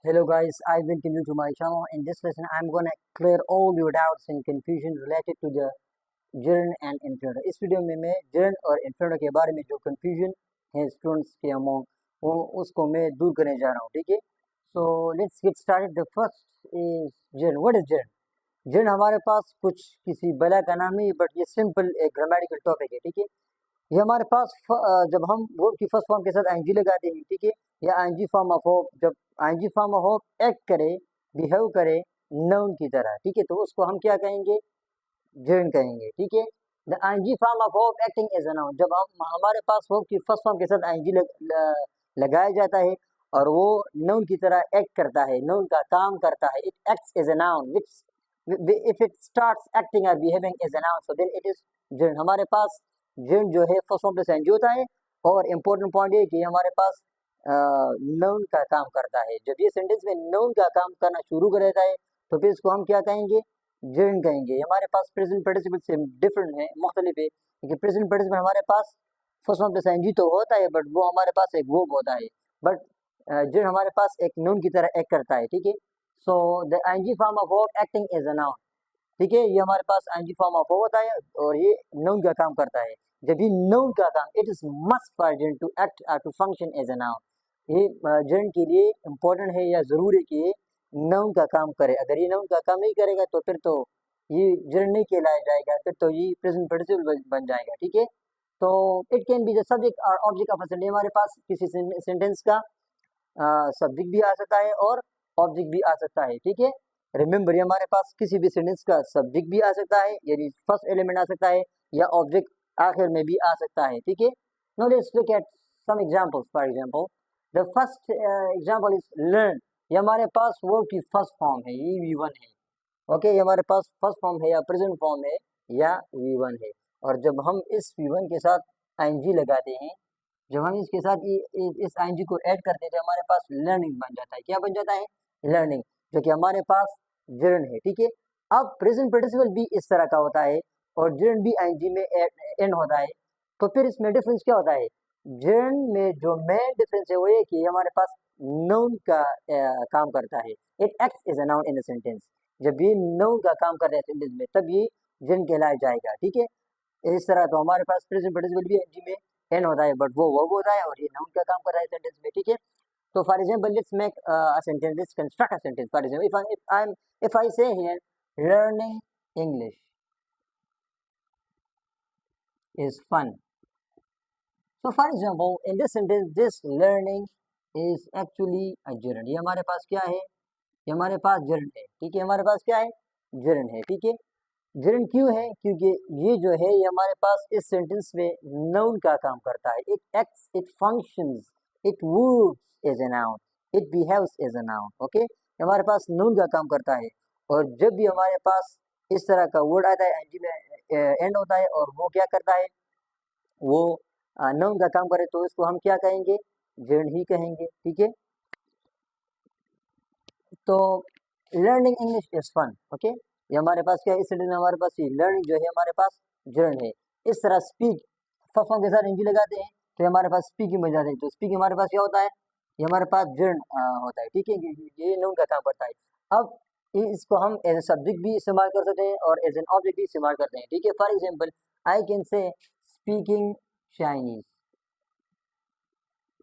Hello guys, I welcome you to my channel. In this lesson, I'm gonna clear all your doubts and confusion related to the gerund and infinitive. इस video में मैं gerund और infinitive के बारे में जो confusion है students के among वो उसको मैं दूर करने जा रहा हूँ, ठीक है? So let's get started. The first is gerund. What is gerund? Gerund हमारे पास कुछ किसी बला का नाम नहीं, बट ये सिंपल एक ग्रामेटिकल टॉपिक है, ठीक है? ये हमारे पास जब हम वर्ब की फर्स्ट फॉर्म के साथ आईएनजी लगाते हैं, ठीक है, या आईएनजी फॉर्म ऑफ होप, जब ING form of hope act करे, बिहेव करे नाउन की तरह, ठीक है, तो उसको हम क्या कहेंगे? जर्न कहेंगे, ठीक है। The ING form of hope acting as a noun, जब हम हमारे पास होप की फर्स्ट फॉर्म के साथ आईएनजी लगाया जाता है और वो नाउन की तरह एक्ट करता है, नाउन का काम करता है, it acts as a noun, which if it starts acting और behaving as a noun, so then it is gerund. हमारे पास जर्न जो है फर्स्ट फॉर्म पे साइन होता है, और इम्पोर्टेंट पॉइंट ये कि हमारे पास नाउन का काम करता है। जब ये सेंटेंस में नाउन का काम करना शुरू कर देता है तो फिर इसको हम क्या कहेंगे? जर्न कहेंगे। हमारे पास प्रेजेंट पार्टिसिपल से डिफरेंट है, मुख्तलिफ है, क्योंकि प्रेजेंट पार्टिसिपल हमारे पास फर्स्ट फॉर्म पे साइन तो होता है, बट वो हमारे पास एक वर्ब होता है, बट जर्न हमारे पास एक नाउन की तरह एक्ट करता है, ठीक है। So the ING form of verb acting as a noun, ठीक है, ये हमारे पास आईएनजी फॉर्म ऑफ वर्ब होता है और ये नाउन का काम करता है। जब ये नाउन का काम, it is must for gerund to act और to function as a noun. ये जर्न के लिए इम्पोर्टेंट है या जरूरी है कि ये नाउन का काम करे। अगर ये नाउन का काम नहीं करेगा तो फिर तो ये जर्न नहीं कहलाया जाएगा, फिर तो ये प्रेजेंट पार्टिसिपल बन जाएगा, ठीक है। तो it can be the subject और ऑब्जेक्ट ऑफ अ सेंटेंस। हमारे पास किसी सेंटेंस का सब्जेक्ट भी आ सकता है और ऑब्जेक्ट भी आ सकता है, ठीक है। रिमेंबर, ये हमारे पास किसी भी सेंटेंस का सब्जेक्ट भी आ सकता है, यानी फर्स्ट एलिमेंट आ सकता है, या ऑब्जेक्ट आखिर में भी आ सकता है, ठीक है। Now let's look at some examples. For example, the first example is learn. ये हमारे पास वर्ब की फर्स्ट फॉर्म है, ये V1 है, ओके। ये हमारे पास फर्स्ट फॉर्म है या प्रेजेंट फॉर्म है या V1 है, और जब हम इस V1 के साथ आईएनजी लगाते हैं, जब हम इसके साथ इस आईएनजी को ऐड करते हैं तो हमारे पास लर्निंग बन जाता है। क्या बन जाता है? लर्निंग, जो कि हमारे पास जर्न है, ठीक है। अब प्रेजेंट पार्टिसिपल भी इस तरह का होता है और जर्न भी आईएनजी में एंड होता है, तो फिर इसमें डिफरेंस क्या होता है? जर्न में जो मेन डिफरेंस है वो ये कि हमारे पास नाउन का काम करता है, it acts as a noun in the sentence. जब ये नाउन का काम कर रहा है सेंटेंस में, तब ये जर्न कहलाया जाएगा, ठीक है। इस तरह तो हमारे पास प्रेजेंट पार्टिसिपल भी एनजी में एन होता है, बट वो वर्ब होता है और ये नाउन का काम कर रहा है सेंटेंस में, ठीक है। तो for example, let's make a sentence, let's construct a sentence. For example, if I say here learning English is fun. So for example, in this sentence, this learning is actually a gerund. ये हमारे पास क्या है? ये हमारे पास gerund है, ठीक है। हमारे पास क्या है? gerund है, ठीक है। जर्न क्यों है? क्योंकि ये जो है ये हमारे पास इस सेंटेंस में नाउन का काम करता है, it acts, it functions, it works as a noun, it behaves as a noun, okay. हमारे पास नाउन का काम करता है, और जब भी हमारे पास इस तरह का वर्ड आता है एनजी में एंड होता है और वो क्या करता है, वो नाउन का काम करे, तो इसको हम क्या कहेंगे? जर्न ही कहेंगे, ठीक है। तो learning English is fun, okay. ये हमारे पास क्या है? इस सेंटेंस में हमारे पास ये लर्निंग जो है हमारे पास जर्न है। इस तरह स्पीक फॉर्म के साथ एनजी लगाते हैं तो हमारे पास स्पीकिंग बन जाते हैं, तो स्पीकिंग हमारे पास क्या होता है? ये हमारे पास जर्न होता है, ठीक है। ये नाउन का काम करता है। अब इसको हम एज ए सब्जेक्ट भी इस्तेमाल कर सकते हैं और एज एन ऑब्जेक्ट भी इस्तेमाल करते हैं, ठीक है। For example, I can say speaking Chinese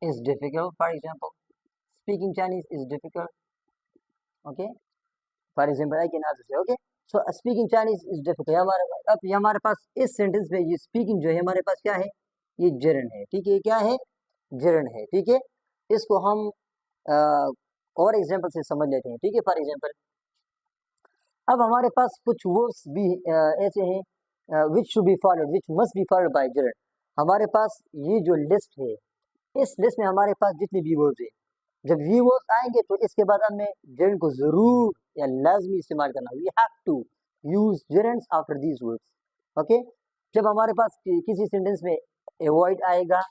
is difficult. For example, speaking Chinese is difficult, okay. For example, I can also say, okay. So speaking Chinese is difficult. अब ये हमारे पास इस सेंटेंस में ये स्पीकिंग जो है हमारे पास क्या है? ये जर्न है, ठीक है। ये क्या है? जर्न है, ठीक है। इसको हम और एग्जाम्पल से समझ लेते हैं, ठीक है। फॉर एग्जाम्पल, अब हमारे पास कुछ वर्ड्स भी ऐसे हैं which should be followed, which must be followed by gerund. हमारे पास ये जो लिस्ट है, इस लिस्ट में हमारे पास जितने भी वर्ड्स है, जब ये वर्ड्स आएंगे तो इसके बाद हमें जर्न को जरूर या लाजमी इस्तेमाल करना। We have to use gerunds after these words, okay. जब हमारे पास किसी सेंटेंस में अवॉइड आएगा,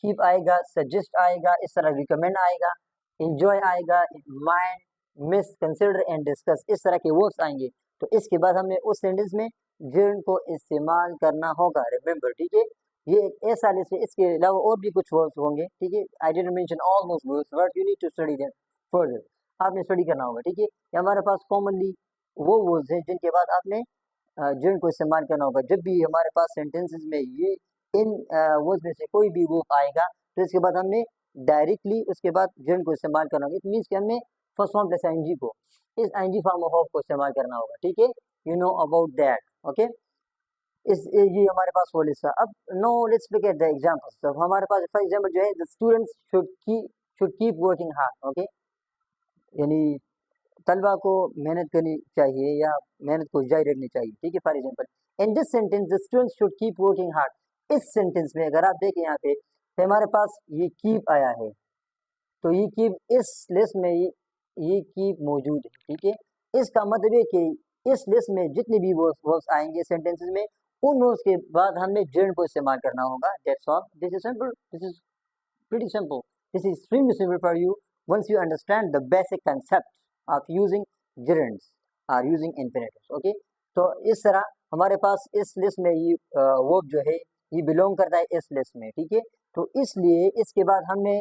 कीप आएगा, सजेस्ट आएगा, इस तरह रिकमेंड आएगा, एंजॉय आएगा, mind, miss, consider and discuss, इस तरह के वर्ड्स आएंगे, तो इसके बाद हमें उस सेंटेंस में जर्न को इस्तेमाल करना होगा। रिमेंबर, ठीक है। ये एक ऐसा लिस्ट है, इसके अलावा और भी कुछ वर्ड्स होंगे, ठीक है। I didn't mention all those words, but you need to study them further. आपने स्टडी करना होगा, ठीक है। ये हमारे पास कॉमनली वो वर्ड्स हैं जिनके बाद आपने जिनको इस्तेमाल करना होगा। जब भी हमारे पास सेंटेंसेस में ये इन वर्ड्स में से कोई भी वर्ब आएगा तो इसके बाद हमने डायरेक्टली उसके बाद जिन को इस्तेमाल करना होगा। इट मीन्स कि हमने फर्स्ट फॉर्म प्लस आईएनजी को इस आईएनजी फॉर्म ऑफ को इस्तेमाल करना होगा, ठीक है। You know about that, okay. ये हमारे पास वो लिस्ट था। अब no let's look at the examples. तो हमारे पास फॉर एग्जांपल जो है the students should keep working hard, okay. यानी तलबा को मेहनत करनी चाहिए या मेहनत को जारी रखनी चाहिए, ठीक है। For example in this sentence the students should keep working hard. इस सेंटेंस में अगर आप देखें यहाँ पे तो हमारे पास ये कीप आया है, तो ये कीप इस लिस्ट में ये कीप मौजूद है, ठीक है। इसका मतलब है कि इस लिस्ट में जितने भी वर्ड्स आएंगे सेंटेंसेस में, उन वर्ड्स के बाद हमने जेरंड को इस्तेमाल करना होगा। That's all. This is simple, this is pretty simple. This is extremely simple for you once you understand the basic concept of using gerunds or using infinitives. Okay, तो इस तरह हमारे पास इस लिस्ट में ये वर्ब जो है ये बिलोंग करता है इस लिस्ट में, ठीक है। तो इसलिए इसके बाद हमने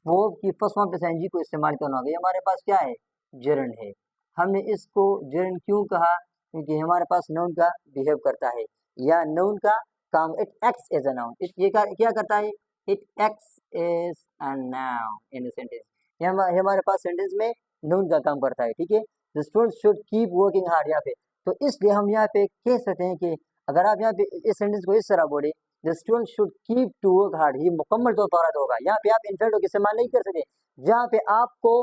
वर्ब की फर्स्ट फॉर्म प्लस आईएनजी को इस्तेमाल करना होगा। ये हमारे पास क्या है, जेरंड है। हमने इसको जेरंड क्यों कहा, क्योंकि हमारे पास नाउन का बिहेव करता है या नाउन का काम, it acts as a noun. ये क्या करता है, it acts as a noun in a sentence. ये हमारे पास सेंटेंस में नाउन का काम करता है, ठीक है। The students should keep working hard यहाँ पे, तो इसलिए हम यहाँ पे कह सकते हैं कि अगर आप यहाँ पे इस सेंटेंस को इस तरह बोले the student should keep to work hard, ये मुकम्मल तौर पर होगा। यहाँ पे आप इन्फिनिटिव का इस्तेमाल नहीं कर सकते। जहाँ पे आपको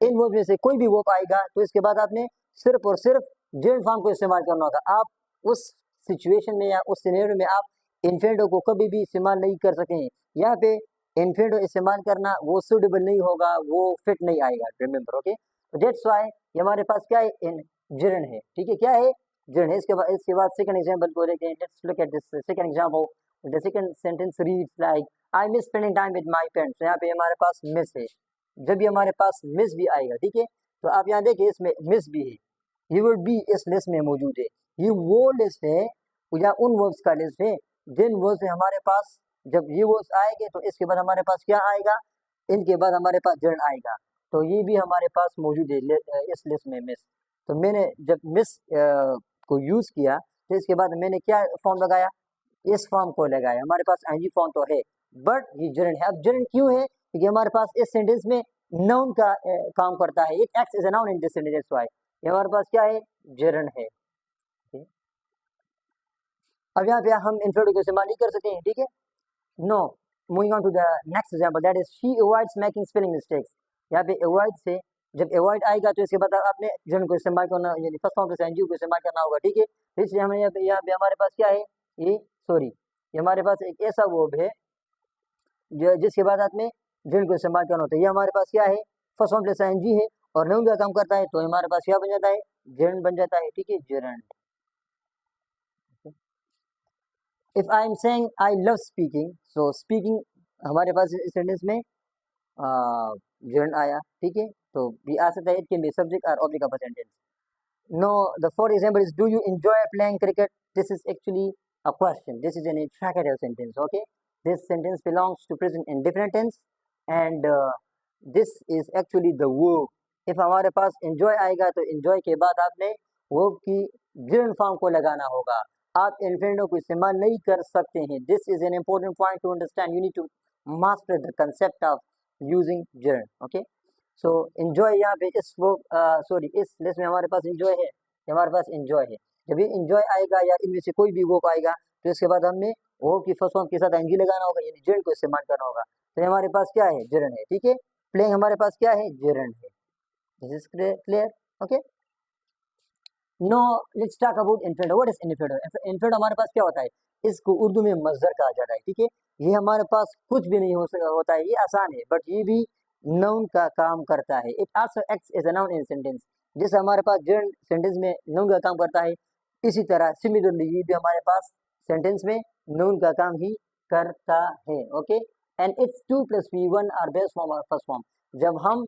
इन वर्ब में से कोई भी वर्ब आएगा तो इसके बाद आपने सिर्फ और सिर्फ जेरंड फॉर्म को इस्तेमाल करना होगा। आप उस सिचुएशन में या उस सिनेरियो में आप इन्फिनिटिव को कभी भी इस्तेमाल नहीं कर सकें। यहाँ पे इन्फिनिटिव इस्तेमाल करना वो सूटेबल नहीं होगा, वो फिट नहीं आएगा, रिमेंबर, ओके। दैट्स व्हाई ये हमारे पास क्या है, इन जेरंड है, ठीक है। क्या है, जेरंड है। इसके बाद सेकंड एग्जांपल को लेते हैं। Let's look at this second example. The second sentence reads like I miss spending time with my parents. यहाँ पे हमारे पास मिस है। जब भी हमारे पास मिस भी आएगा, ठीक है, तो आप यहाँ देखिए इसमें मिस भी है, ये वर्ड भी इस लिस्ट में मौजूद है। ये वो लिस्ट है या उन वर्ड्स का लिस्ट है जिन वर्ड्स हमारे पास जब ये वर्ड्स आएंगे तो इसके बाद हमारे पास क्या आएगा, इनके बाद हमारे पास जेरंड आएगा। तो ये भी हमारे पास मौजूद है इस लिस्ट में मिस। तो मैंने जब मिस को यूज किया तो इसके बाद मैंने क्या फॉर्म लगाया, इस फॉर्म को लगाया। हमारे पास आईएनजी फॉर्म तो है बट ये जेरंड है। अब जेरंड क्यों है, क्योंकि हमारे पास इस सेंटेंस में नाउन का काम करता है। It acts as a noun in this sentence, that's why ये हमारे पास क्या है, जेरंड है। अब यहाँ पे हम इन्फिनिटिव को इस्तेमाल नहीं कर सकते हैं, ठीक है। No, moving on to the next example, that is she avoids making spelling mistakes. यहाँ पे अवॉइड से जब अवॉइड आएगा तो इसके बाद आपने जेरंड को इस्तेमाल करना, यानी फर्स्ट फॉर्म प्लस आईएनजी को इस्तेमाल करना होगा, ठीक है। तो इसलिए हमें यहाँ पे हमारे पास क्या है, ये सॉरी ये हमारे पास एक ऐसा वर्ब है जिसके बाद आपने जेरंड को इस्तेमाल करना होता है। ये हमारे पास क्या है, फर्स्ट फॉर्म प्लस आईएनजी है और नाउन का काम करता है, तो हमारे पास क्या बन जाता है, जेरंड बन जाता है, ठीक है, gerund. If I am saying I love speaking, so speaking हमारे पास इस सेंटेंस में जेरंड आया, ठीक है। तो भी आ सकता है इट कैन बी सब्जेक्ट और object of a sentence. No, the for example is do you enjoy playing cricket. This is actually a question, this is an interrogative sentence, okay. This sentence belongs to present indefinite tense and this is actually the verb. If हमारे पास enjoy आएगा तो enjoy के बाद आपने verb की gerund form को लगाना होगा। आप इन्फिनिटिव को इस्तेमाल नहीं कर सकते हैं। This is an important point to understand, you need to master the concept of using gerund, okay. So enjoy यहाँ पे इस इस लिस्ट में हमारे पास एंजॉय है, हमारे पास एंजॉय है। जब ये एंजॉय आएगा या इनमें से कोई भी वर्ब आएगा तो इसके बाद हमने वर्ब की फर्स्ट फॉर्म के साथ एनजी लगाना होगा, यानी जेरंड को इस्तेमाल करना होगा। तो हमारे पास क्या है, जेरंड है, ठीक है। प्लेइंग हमारे पास क्या है, जेरंड है। This is clear, okay. No, let's talk about infinitive. What is infinitive? Infinitive हमारे पास क्या होता है, इसको उर्दू में मस्दर कहा जाता है, ठीक है। ये हमारे पास कुछ भी नहीं होता है, ये आसान है, बट ये भी नाउन का काम करता है। It also acts as a noun in sentence. जैसे हमारे पास जेरंड सेंटेंस में नाउन का काम करता है, इसी तरह सिमिलरली ये भी हमारे पास सेंटेंस में नाउन का काम ही करता है, okay. And it's 2 + V1 or base form और फर्स्ट फॉर्म। जब हम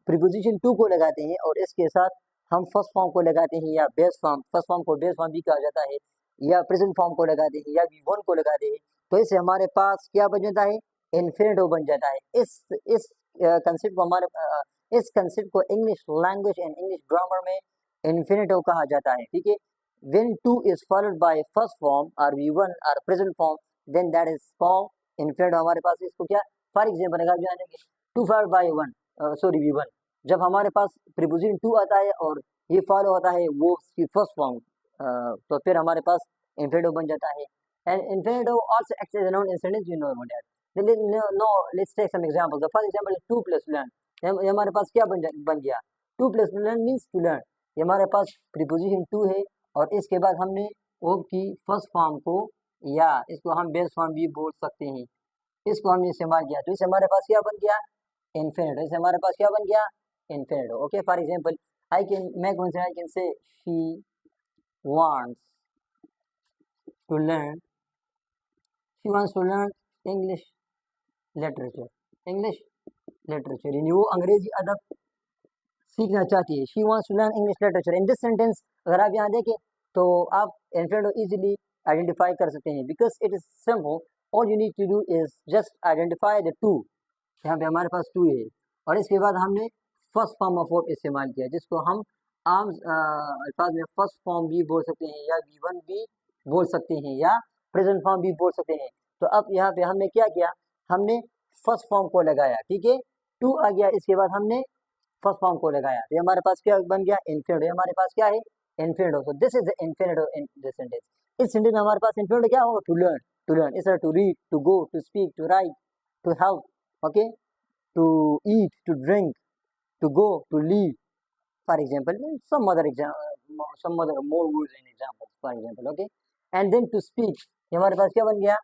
प्रीपोजिशन टू को लगाते हैं और इसके साथ हम फर्स्ट फॉर्म को लगाते हैं या बेस फॉर्म, फर्स्ट फॉर्म को बेस फॉर्म भी कहा जाता है, या प्रेजेंट फॉर्म को लगाते हैं या V1 को लगाते हैं, तो इससे हमारे पास क्या बन जाता है, इन्फिनिटिव बन जाता है। इस कंसेप्ट को हमारे इस कंसेप्ट को English language and English grammar में इन्फिनेटिव कहा जाता है, ठीक है। When to is followed by first form और V1 और present form then that is called infinitive. हमारे पास इसको क्या, फॉर एग्जांपल अगर जानेंगे to followed by one V1, जब हमारे पास प्रीपोजिशन टू आता है और ये फॉलो होता है वो उसकी फर्स्ट फॉर्म, तो फिर हमारे पास इन्फिनेटिव बन जाता है। And infinitive also acts as a noun in sentence, you know about that. No, let's take some example. The first example is 2 plus learn. ये हमारे पास क्या बन गया, 2 plus learn means to learn। ये हमारे पास प्रीपोजिशन 2 है और इसके बाद हमने वो की फर्स्ट फॉर्म को, या इसको हम बेस फॉर्म भी बोल सकते हैं, इसको हमने इस्तेमाल किया तो इससे हमारे पास क्या बन गया, इन्फिनेटिव। इससे हमारे पास क्या बन गया, infinitive. Okay, for example I can से she wants to learn, she wants to learn English literature, English literature, यानी वो अंग्रेजी अदब सीखना चाहती है। She wants to learn English literature। In this sentence अगर आप यहाँ देखें तो आप इन्फिनेटिव इजीली आइडेंटिफाई कर सकते हैं, because it is simple. All you need to do is just identify the to. यहाँ पे हमारे पास टू है और इसके बाद हमने फर्स्ट फॉर्म ऑफ वर्ब इस्तेमाल किया, जिसको हम आम अल्फाज में फर्स्ट फॉर्म भी बोल सकते हैं, या V1 भी बोल सकते हैं, या प्रेजेंट फॉर्म भी बोल सकते हैं। तो अब यहाँ पे हमने क्या किया, हमने फर्स्ट फॉर्म को लगाया, ठीक है, टू आ गया, इसके बाद हमने फर्स्ट फॉर्म को लगाया तो हमारे पास क्या बन गया, इन्फिनेटिव। हमारे पास क्या है, infinitive. So this is the infinitive in this sentence. इस सेंटेंस में हमारे पास इन्फिनेटिव क्या होगा, टू लर्न, टू लर्न। इस तरह to read, to go, to speak, to write, to help, okay, to eat, to drink, to go, to leave, for example, some other more words and examples, for example, okay, and then to speak। ये हमारे पास क्या बन गया,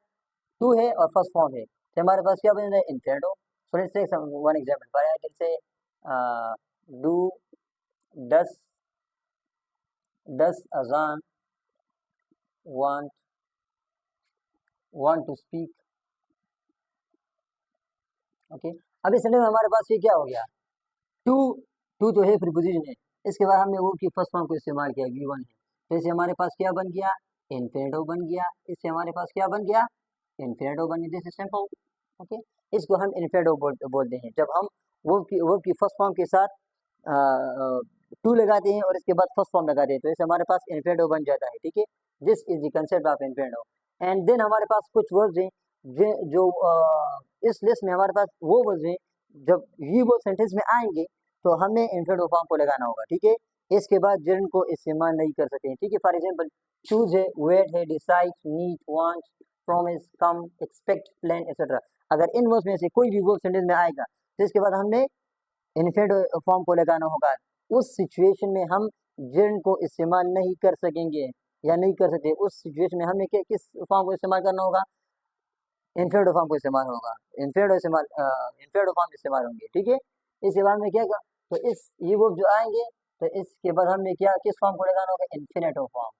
to है और first form है तो हमारे पास क्या बन रहा है, infinitive. So let's take one example, for I can say do, दस अजान, want to speak, ओके। अब इस सेंटेंस में हमारे पास ये क्या हो गया, टू तो है, प्रीपोजिशन है, इसके बाद हमने वो की फर्स्ट फॉर्म को इस्तेमाल किया, V1 है, तो इससे हमारे पास क्या बन गया, इन्फिनेटिव बन गया। इससे हमारे पास क्या बन गया, इन्फिनेटिव बन गया। This is simple, okay. इसको हम इन्फिनेटिव बोलते हैं जब हम वो की फर्स्ट फॉर्म के साथ टू लगाते हैं और इसके बाद फर्स्ट फॉर्म लगाते हैं तो इससे हमारे पास इन्फिनेटिव बन जाता है, ठीक है। This is the concept of infinitive. And then हमारे पास कुछ वर्ड्स हैं जो इस लिस्ट में हमारे पास वो वर्ड्स हैं जब ये वो सेंटेंस में आएंगे तो हमें इन्फिनेटिव फॉर्म को लगाना होगा, ठीक है। इसके बाद जिन को इस्तेमाल नहीं कर सकते हैं, ठीक है। फॉर एग्जांपल चूज है, वेट है, डिसाइड, नीड, वांट, प्रॉमिस, कम, एक्सपेक्ट, प्लान, एक्सेट्रा। अगर इन वर्ड्स में से कोई भी वर्ड सेंटेंस में आएगा तो इसके बाद हमने इन्फिनेटिव फॉर्म को लगाना होगा। उस सिचुएशन में हम जिन को इस्तेमाल नहीं कर सकेंगे या नहीं कर सकते, उस सिचुएशन में हमें किस फॉर्म को इस्तेमाल करना होगा, इन्फिनेटिव फॉर्म को इस्तेमाल होगा, इन्फिनेटिव फॉर्म इस्तेमाल होंगे, ठीक है। इसके बाद में क्या, तो इस ये वर्ड जो आएंगे तो इसके बाद हमने क्या किस फॉर्म को लगाना होगा, इन्फिनेटिव फॉर्म।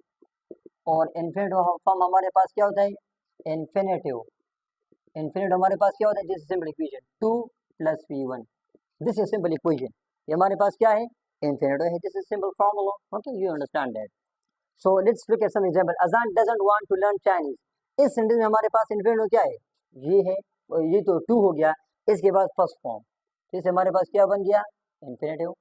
और इन्फिनेटिव फॉर्म हमारे पास क्या होता है, इन्फिनेटिव हमारे पास क्या होता है, this simple equation 2 + V1, this is simple equation. ये हमारे पास क्या है, इन्फिनेटिव है, this is simple formula, okay, you understand that. So let's look at some example. अजान doesn't want to learn Chinese. इस सेंटेंस में हमारे पास इन्फिनेटिव क्या है, ये है, ये तो टू हो गया, इसके बाद फर्स्ट फॉर्म, तो इससे हमारे पास क्या बन गया, इन्फिनेटिव।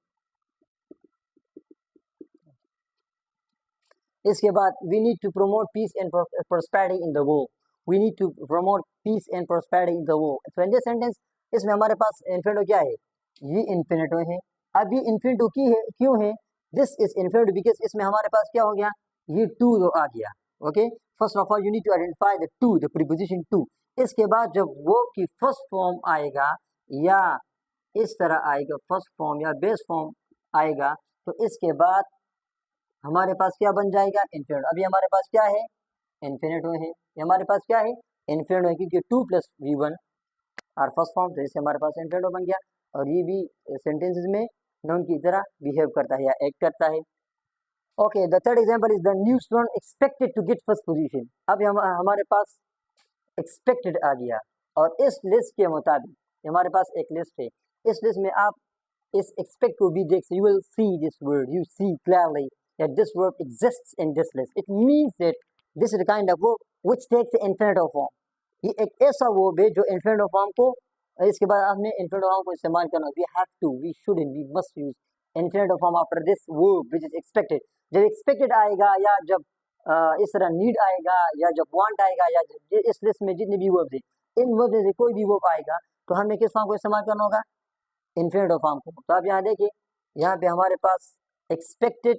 इसके बाद we need to promote peace and prosperity in the world, we need to promote peace and prosperity in the world. So in this sentence इसमें हमारे पास इन्फिनेटिव क्या है, ये इन्फिनेटिव है। अब ये इन्फिनेटिव की है क्यों है, दिस इज इन्फिनेटिव बिकॉज इसमें हमारे पास क्या हो गया, ये टू आ गया, okay. First of all you need to identify the to, the preposition to. इसके बाद जब वो की फर्स्ट फॉर्म आएगा या इस तरह आएगा, फर्स्ट फॉर्म या बेस फॉर्म आएगा, तो इसके बाद हमारे पास क्या बन जाएगा, इन्फिनेटिव। अभी हमारे पास क्या है, इन्फिनेटिव है, ये हमारे पास क्या है, इन्फिनेटिव है, क्योंकि 2 + V1 और फर्स्ट फॉर्म, तो इससे हमारे पास इन्फिनेटिव बन गया। और ये भी सेंटेंसेस में नाउन की तरह बिहेव करता है या एक्ट करता है, okay. The third example is the new student expected to get first position. अब हमारे पास एक्सपेक्टेड आ गया और इस लिस्ट के मुताबिक हमारे पास एक लिस्ट है, इस लिस्ट में आप इस एक्सपेक्ट को भी देख सकते, you will see this word, you see clearly that this verb exists in this list. It means that this is the kind of verb which takes the infinitive form. ये एक ऐसा verb है जो infinitive form को इसके बाद हमने infinitive form को इस्तेमाल करना, we have to, we should, we must use infinitive form after this verb which is expected. जब एक्सपेक्टेड आएगा या जब इस तरह नीड आएगा या जब वांट आएगा या इस लिस्ट में जितने भी वर्ब्स हैं इन वर्ब्स में से कोई भी वर्ब आएगा तो हमें किस फॉर्म को इस्तेमाल करना होगा, इन्फिनिटिव फॉर्म को। तो आप यहाँ देखिए, यहाँ पे हमारे पास expected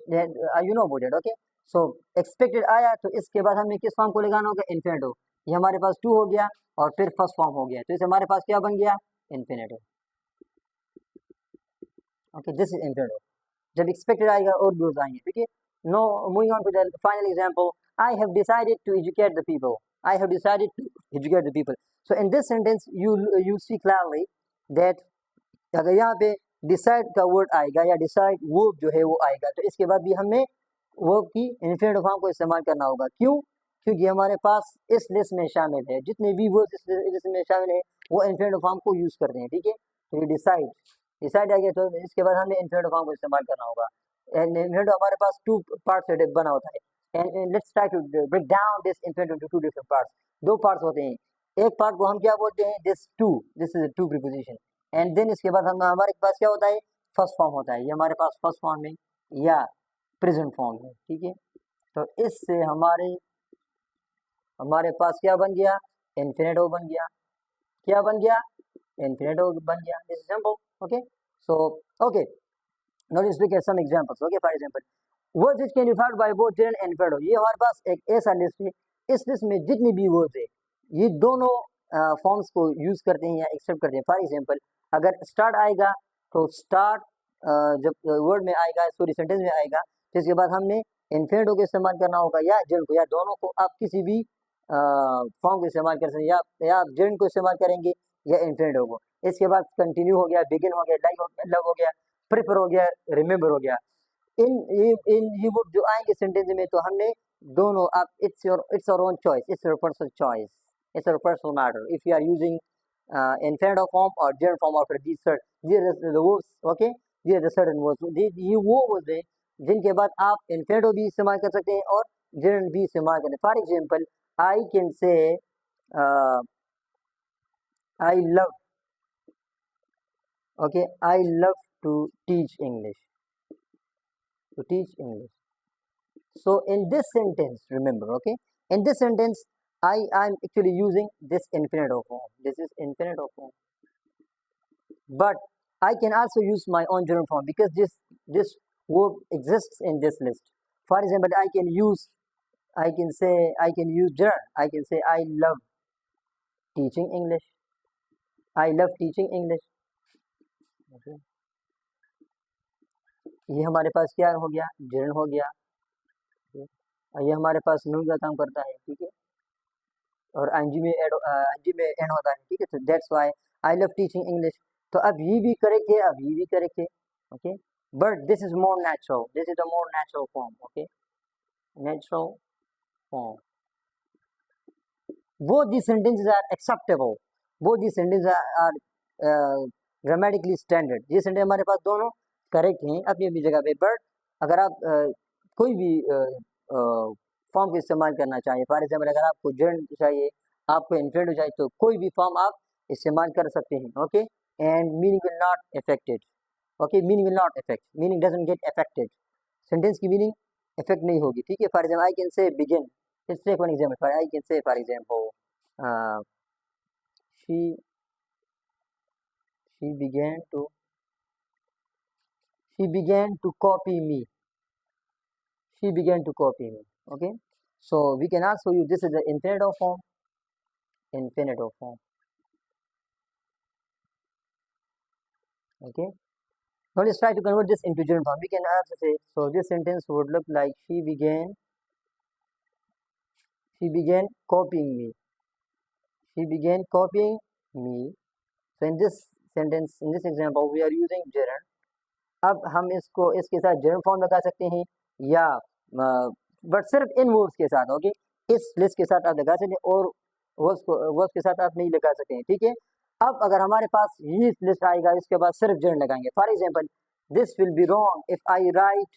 you know about it, okay. So expected आया तो इसके बाद हमें किस फॉर्म को लगाना होगा, इन्फिनिटिव। ये हमारे पास टू हो गया और फिर फर्स्ट फॉर्म हो गया, तो इसे हमारे पास क्या बन गया, infinitive. Okay, this is infinitive. जब एक्सपेक्टेड आएगा और डूज आएंगे, ठीक है। No, moving on to the final example, I have decided to educate the people, I have decided to educate the people. So in this sentence you see clearly that अगर यहाँ पे decide का word आएगा या decide verb जो है वो आएगा तो इसके बाद भी हमें वर्ब की इन्फिनिटिव फॉर्म को इस्तेमाल करना होगा। क्यों? क्योंकि हमारे पास इस लिस्ट में शामिल है, जितने भी वर्ड्स इस लिस्ट में शामिल है वो इन्फिनिटिव फॉर्म को यूज करते हैं, ठीक है। तो ये डिसाइड, डिसाइड आ गया तो इसके बाद हमें इन्फिनिटिव फॉर्म को इस्तेमाल करना होगा। एंड इन्फिनिटिव हमारे पास टू पार्ट से बना होता है, and let's try to break down this infinitive into two different parts. दो पार्ट्स होते हैं, एक पार्ट को हम क्या बोलते हैं, this to, this is to preposition. And then इसके बाद हम हमारे पास क्या होता है, फर्स्ट फॉर्म होता है। ये हमारे पास फर्स्ट फॉर्म है या प्रेजेंट फॉर्म है, ठीक है। तो इससे हमारे पास क्या बन गया, इन्फिनिटिव बन गया। क्या बन गया, इन्फिनिटिव बन गया। This is simple, okay. So okay, now let's look at some examples. Okay, for example, words which can be found by both gerund and infinitive. ये हमारे पास एक ऐसा लिस्ट है, इस लिस्ट में जितनी भी वर्ड्स है ये दोनों फॉर्म्स को यूज करते हैं या एक्सेप्ट करते हैं। फॉर एग्जांपल, अगर स्टार्ट आएगा तो स्टार्ट जब वर्ड में आएगा, सॉरी सेंटेंस में आएगा, तो इसके बाद हमने इन्फिनिटिव को इस्तेमाल करना होगा या जेरन को, या दोनों को। आप किसी भी फॉर्म को इस्तेमाल कर सकते हैं, या आप जेरन को इस्तेमाल करेंगे या इन्फिनिटिव को। इसके बाद कंटिन्यू हो गया, बिगिन हो गया, लाइक हो गया, लव हो गया, प्रेफर हो गया, रिमेंबर हो गया। इन ये वर्ड जो आएंगे सेंटेंस में तो हमने दोनों, आप it's your own choice, it's your personal choice, it's your personal matter if you are using infinitive form और gerund form after these certain the words, okay. ये द सर्टेन वर्ड्स, ये वो वर्ड्स है जिनके बाद आप इन्फिनिटिव भी इस्तेमाल कर सकते हैं और जेरन भी इस्तेमाल करें। फॉर एग्जांपल, आई कैन से I love, okay, I love to teach English, to teach English. So in this sentence, remember, okay, in this sentence I'm actually using this infinitive form, this is infinitive form, but I can also use my own gerund form because this verb exists in this list. For example, I can say, I can use gerund, I can say I love teaching English, I love teaching English, okay. ये हमारे पास क्या हो गया, gerund हो गया, और ये हमारे पास नून का काम करता है, ठीक है, और एनजी में एन होता है, ठीक है। तो that's why I love teaching English. तो अब ये भी करेक्ट है, अब ये भी करेक्ट है, okay, but this is more natural, this is the more natural form, okay, natural form. both these sentences are acceptable, both these sentences are grammatically standard। ये सेंटेंस हमारे पास दोनों करेक्ट हैं अपनी अपनी जगह पे, बट अगर आप कोई भी फॉर्म का इस्तेमाल करना चाहिए, फॉर एग्जाम्पल अगर आपको जेरन चाहिए, आपको इन्फिनिटिव चाहिए, तो कोई भी फॉर्म आप इस्तेमाल कर सकते हैं, okay. And meaning will not affected, okay, meaning will not affect, meaning doesn't get affected, sentence की मीनिंग इफेक्ट नहीं होगी, ठीक है। फॉर एग्जाम्पल, आई कैन से begin, let's take one example. I can say, for example, uh, she she began to she began to copy me, she began to copy me, okay. So we can also use, this is the infinitive form, infinitive form, okay. Now let's try to convert this into gerund form. We can also say, so this sentence would look like she began copying me, she began copying me। So in this sentence, in this example, we are using gerund। अब हम इसको इसके साथ gerund form लगा सकते हैं या but सिर्फ इन वर्ड्स के साथ, ओके, इस लिस्ट के साथ आप लगा सकते हैं और वर्ड्स के साथ आप नहीं लगा सकते हैं, ठीक है। अब अगर हमारे पास ये लिस्ट आएगा इसके बाद सिर्फ जेरन लगाएंगे, for example, this will be wrong if I right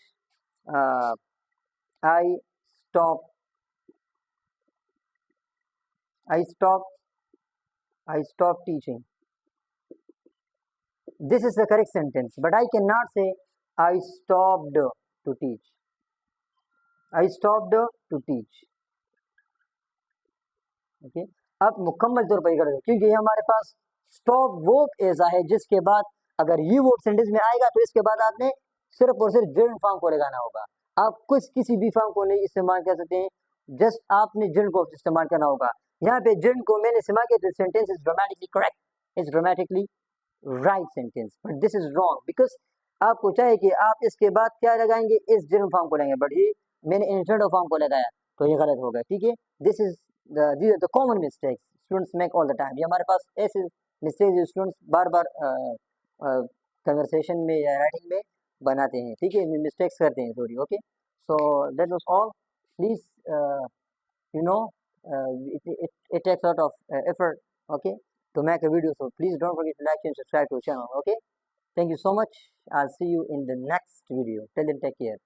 I stop I stop I stop teaching, this is the correct sentence, but I cannot say I stopped to teach. I stopped to teach. Okay, अब मुकम्मल तौर पर कर दो, क्योंकि ये हमारे पास stop verb ऐसा है जिसके बाद अगर ये वर्ब सेंटेंस में आएगा तो इसके बाद आपने सिर्फ और सिर्फ जर्नल फॉर्म को लगाना होगा। आप कुछ किसी भी फॉर्म को नहीं इस्तेमाल कर सकते हैं, जस्ट आपने जर्नल को इस्तेमाल करना होगा। यहाँ पे जर्नल को मैंने इस्तेमाल किया तो sentence is grammatically correct, is grammatically right sentence, but this is wrong because आपको चाहिए कि आप इसके बाद क्या लगाएंगे, इस जर्नल फॉर्म को लगाएंगे, बट ये मैंने इंफिनिटिव फॉर्म को लगाया तो ये गलत होगा। ठीक है, this is the common mistakes students make all the time। ये हमारे पास ऐसे मिस्टेक जो स्टूडेंट्स बार बार कन्वर्सेशन में या राइटिंग में बनाते हैं। ठीक है, मिस्टेक्स करते हैं, sorry. Okay, so that was all. Please you know it takes a lot of effort, okay, to make a video, so please don't forget to like and subscribe to the channel. Okay, thank you so much. I'll see you in the next video. Till then, take care.